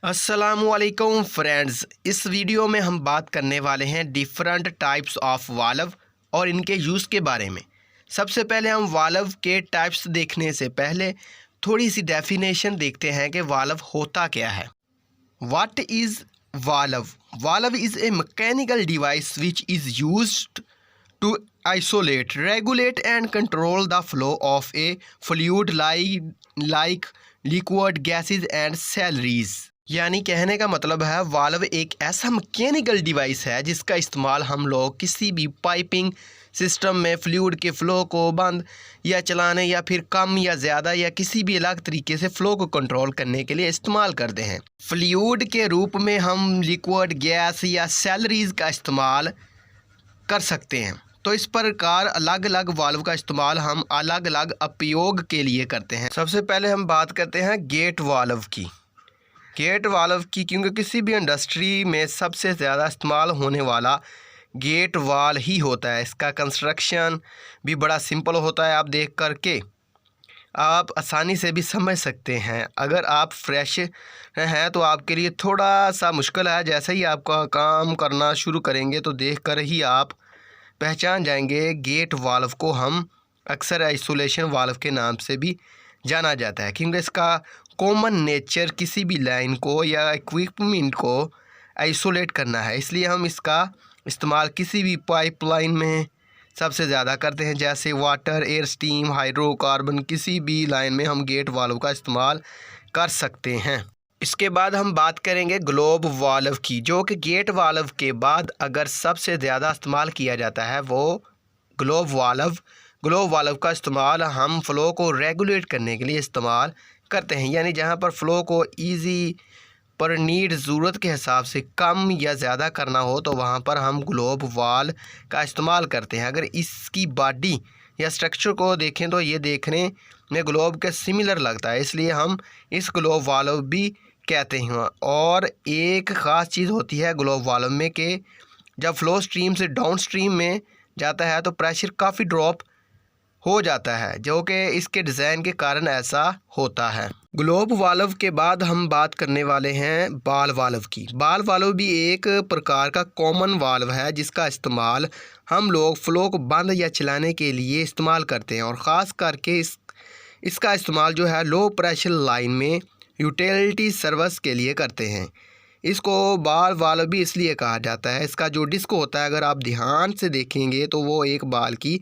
अस्सलामुअलैकुम फ्रेंड्स, इस वीडियो में हम बात करने वाले हैं डिफरेंट टाइप्स ऑफ वाल्व और इनके यूज़ के बारे में। सबसे पहले हम वाल्व के टाइप्स देखने से पहले थोड़ी सी डेफिनेशन देखते हैं कि वाल्व होता क्या है। What is valve? Valve is a mechanical device which is used to isolate, regulate and control the flow of a fluid like liquid gases and salaries। यानी कहने का मतलब है वाल्व एक ऐसा मैकेनिकल डिवाइस है जिसका इस्तेमाल हम लोग किसी भी पाइपिंग सिस्टम में फ्लूइड के फ़्लो को बंद या चलाने या फिर कम या ज़्यादा या किसी भी अलग तरीके से फ़्लो को कंट्रोल करने के लिए इस्तेमाल करते हैं। फ्लूइड के रूप में हम लिक्विड गैस या सैलरीज़ का इस्तेमाल कर सकते हैं। तो इस प्रकार अलग अलग वाल्व का इस्तेमाल हम अलग अलग उपयोग के लिए करते हैं। सबसे पहले हम बात करते हैं गेट वाल्व की। गेट वाल्व की क्योंकि किसी भी इंडस्ट्री में सबसे ज़्यादा इस्तेमाल होने वाला गेट वाल ही होता है। इसका कंस्ट्रक्शन भी बड़ा सिंपल होता है, आप देख करके आप आसानी से भी समझ सकते हैं। अगर आप फ्रेश हैं तो आपके लिए थोड़ा सा मुश्किल है, जैसे ही आपका काम करना शुरू करेंगे तो देख कर ही आप पहचान जाएंगे। गेट वाल्व को हम अक्सर आइसोलेशन वाल्व के नाम से भी जाना जाता है क्योंकि इसका कॉमन नेचर किसी भी लाइन को या इक्विपमेंट को आइसोलेट करना है, इसलिए हम इसका इस्तेमाल किसी भी पाइपलाइन में सबसे ज़्यादा करते हैं। जैसे वाटर, एयर, स्टीम, हाइड्रोकार्बन, किसी भी लाइन में हम गेट वाल्व का इस्तेमाल कर सकते हैं। इसके बाद हम बात करेंगे ग्लोब वाल्व की, जो कि गेट वाल्व के बाद अगर सबसे ज़्यादा इस्तेमाल किया जाता है वो ग्लोब वाल्व। ग्लोब वाल्व का इस्तेमाल हम फ़्लो को रेगुलेट करने के लिए इस्तेमाल करते हैं, यानी जहां पर फ़्लो को इजी पर नीड ज़रूरत के हिसाब से कम या ज़्यादा करना हो तो वहां पर हम ग्लोब वाल्व का इस्तेमाल करते हैं। अगर इसकी बॉडी या स्ट्रक्चर को देखें तो ये देखने में ग्लोब के सिमिलर लगता है, इसलिए हम इस ग्लोब वाल्व भी कहते हैं। और एक ख़ास चीज़ होती है ग्लोब वाल्व में कि जब फ़्लो स्ट्रीम से डाउन स्ट्रीम में जाता है तो प्रेशर काफ़ी ड्रॉप हो जाता है, जो कि इसके डिज़ाइन के कारण ऐसा होता है। ग्लोब वाल्व के बाद हम बात करने वाले हैं बाल वाल्व की। बाल वाल्व भी एक प्रकार का कॉमन वाल्व है जिसका इस्तेमाल हम लोग फ़्लो को बंद या चलाने के लिए इस्तेमाल करते हैं, और ख़ास करके इसका इस्तेमाल जो है लो प्रेशर लाइन में यूटिलिटी सर्विस के लिए करते हैं। इसको बाल वाल्व भी इसलिए कहा जाता है, इसका जो डिस्क होता है अगर आप ध्यान से देखेंगे तो वो एक बाल की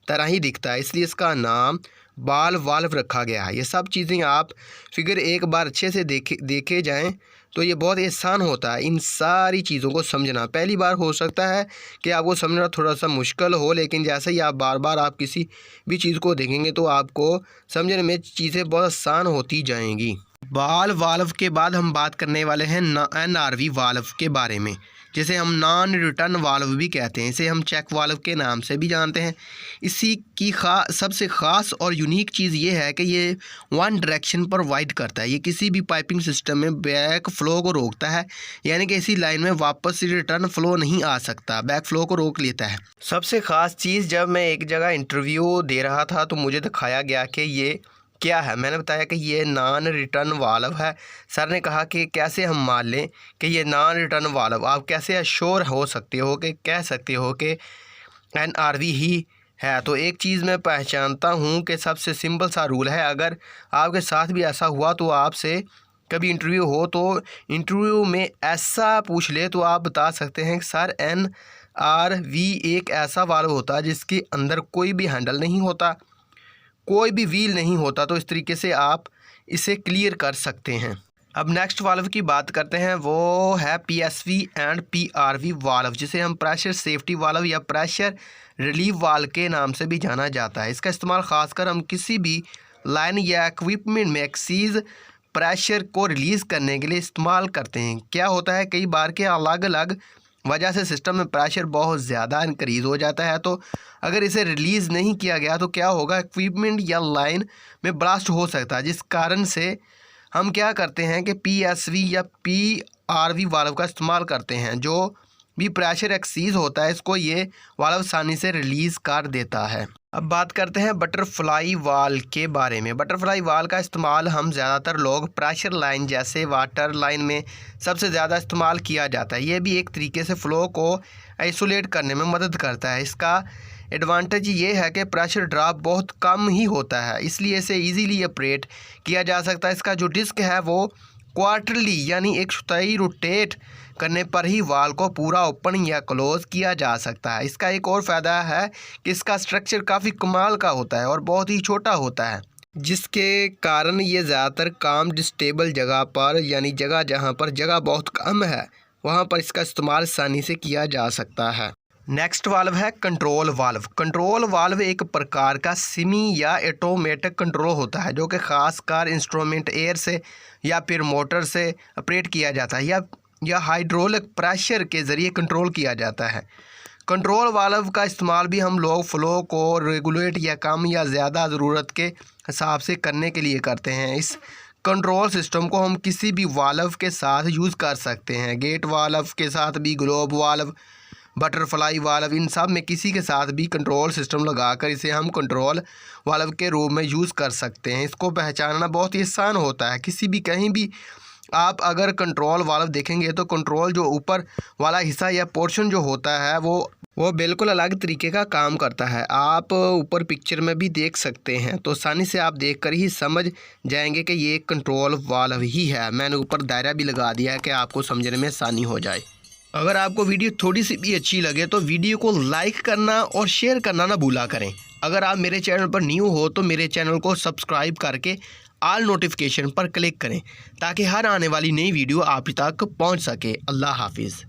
तरह ही दिखता है, इसलिए इसका नाम बाल वाल्व रखा गया है। ये सब चीज़ें आप फिगर एक बार अच्छे से देखे जाएं तो ये बहुत आसान होता है इन सारी चीज़ों को समझना। पहली बार हो सकता है कि आपको समझना थोड़ा सा मुश्किल हो, लेकिन जैसे ही आप बार बार आप किसी भी चीज़ को देखेंगे तो आपको समझने में चीज़ें बहुत आसान होती जाएंगी। बाल वाल्व के बाद हम बात करने वाले हैं NRV वाल्व के बारे में, जिसे हम नॉन रिटर्न वाल्व भी कहते हैं। इसे हम चेक वाल्व के नाम से भी जानते हैं। इसी की सबसे ख़ास और यूनिक चीज़ ये है कि ये वन डायरेक्शन प्रोवाइड करता है। ये किसी भी पाइपिंग सिस्टम में बैक फ़्लो को रोकता है, यानी कि इसी लाइन में वापस रिटर्न फ़्लो नहीं आ सकता, बैक फ़्लो को रोक लेता है। सबसे ख़ास चीज़, जब मैं एक जगह इंटरव्यू दे रहा था तो मुझे दिखाया गया कि ये क्या है। मैंने बताया कि ये नॉन रिटर्न वाल्व है। सर ने कहा कि कैसे हम मान लें कि ये नॉन रिटर्न वाल्व, आप कैसे अश्योर हो सकते हो कि कह सकते हो कि NRV ही है। तो एक चीज़ मैं पहचानता हूँ कि सबसे सिंपल सा रूल है, अगर आपके साथ भी ऐसा हुआ तो आपसे कभी इंटरव्यू हो तो इंटरव्यू में ऐसा पूछ ले तो आप बता सकते हैं कि सर NRV एक ऐसा वाल्व होता है जिसके अंदर कोई भी हैंडल नहीं होता, कोई भी व्हील नहीं होता। तो इस तरीके से आप इसे क्लियर कर सकते हैं। अब नेक्स्ट वाल्व की बात करते हैं, वो है PSV एंड PRV वाल्व, जिसे हम प्रेशर सेफ्टी वाल्व या प्रेशर रिलीफ वाल्व के नाम से भी जाना जाता है। इसका इस्तेमाल खासकर हम किसी भी लाइन या इक्विपमेंट में एक्सीज प्रेशर को रिलीज़ करने के लिए इस्तेमाल करते हैं। क्या होता है कई बार के अलग अलग वजह से सिस्टम में प्रेशर बहुत ज़्यादा इंक्रीज़ हो जाता है, तो अगर इसे रिलीज़ नहीं किया गया तो क्या होगा, इक्विपमेंट या लाइन में ब्लास्ट हो सकता है, जिस कारण से हम क्या करते हैं कि PSV या PRV वाल्व का इस्तेमाल करते हैं, जो भी प्रेशर एक्सीज होता है इसको ये वाल्व आसानी से रिलीज़ कर देता है। अब बात करते हैं बटरफ्लाई वाल्व के बारे में। बटरफ्लाई वाल्व का इस्तेमाल हम ज़्यादातर लोग प्रेशर लाइन जैसे वाटर लाइन में सबसे ज़्यादा इस्तेमाल किया जाता है। ये भी एक तरीके से फ़्लो को आइसोलेट करने में मदद करता है। इसका एडवांटेज ये है कि प्रेशर ड्रॉप बहुत कम ही होता है, इसलिए इसे ईजीली ऑपरेट किया जा सकता है। इसका जो डिस्क है वो क्वार्टरली यानी एक चौथाई रोटेट करने पर ही वाल्व को पूरा ओपन या क्लोज किया जा सकता है। इसका एक और फ़ायदा है कि इसका स्ट्रक्चर काफ़ी कमाल का होता है और बहुत ही छोटा होता है, जिसके कारण ये ज़्यादातर काम डिस्टेबल जगह पर यानी जगह जहाँ पर जगह बहुत कम है वहाँ पर इसका इस्तेमाल आसानी से किया जा सकता है। नेक्स्ट वाल्व है कंट्रोल वाल्व। कंट्रोल वाल्व एक प्रकार का सेमी या ऑटोमेटिक कंट्रोल होता है जो कि ख़ासकर इंस्ट्रूमेंट एयर से या फिर मोटर से ऑपरेट किया जाता है या हाइड्रोलिक प्रेशर के ज़रिए कंट्रोल किया जाता है। कंट्रोल वाल्व का इस्तेमाल भी हम लोग फ़्लो को रेगुलेट या कम या ज़्यादा ज़रूरत के हिसाब से करने के लिए करते हैं। इस कंट्रोल सिस्टम को हम किसी भी वाल्व के साथ यूज़ कर सकते हैं, गेट वाल्व के साथ भी, ग्लोब वाल्व, बटरफ्लाई वाल्व, इन सब में किसी के साथ भी कंट्रोल सिस्टम लगाकर इसे हम कंट्रोल वाल्व के रूप में यूज़ कर सकते हैं। इसको पहचानना बहुत ही आसान होता है। किसी भी कहीं भी आप अगर कंट्रोल वाल्व देखेंगे तो कंट्रोल जो ऊपर वाला हिस्सा या पोर्शन जो होता है वो बिल्कुल अलग तरीके का काम करता है। आप ऊपर पिक्चर में भी देख सकते हैं तो आसानी से आप देखकर ही समझ जाएंगे कि ये कंट्रोल वाल्व ही है। मैंने ऊपर दायरा भी लगा दिया है कि आपको समझने में आसानी हो जाए। अगर आपको वीडियो थोड़ी सी भी अच्छी लगे तो वीडियो को लाइक करना और शेयर करना ना भूला करें। अगर आप मेरे चैनल पर न्यू हो तो मेरे चैनल को सब्सक्राइब करके ऑल नोटिफिकेशन पर क्लिक करें ताकि हर आने वाली नई वीडियो आप तक पहुंच सके। अल्लाह हाफिज़।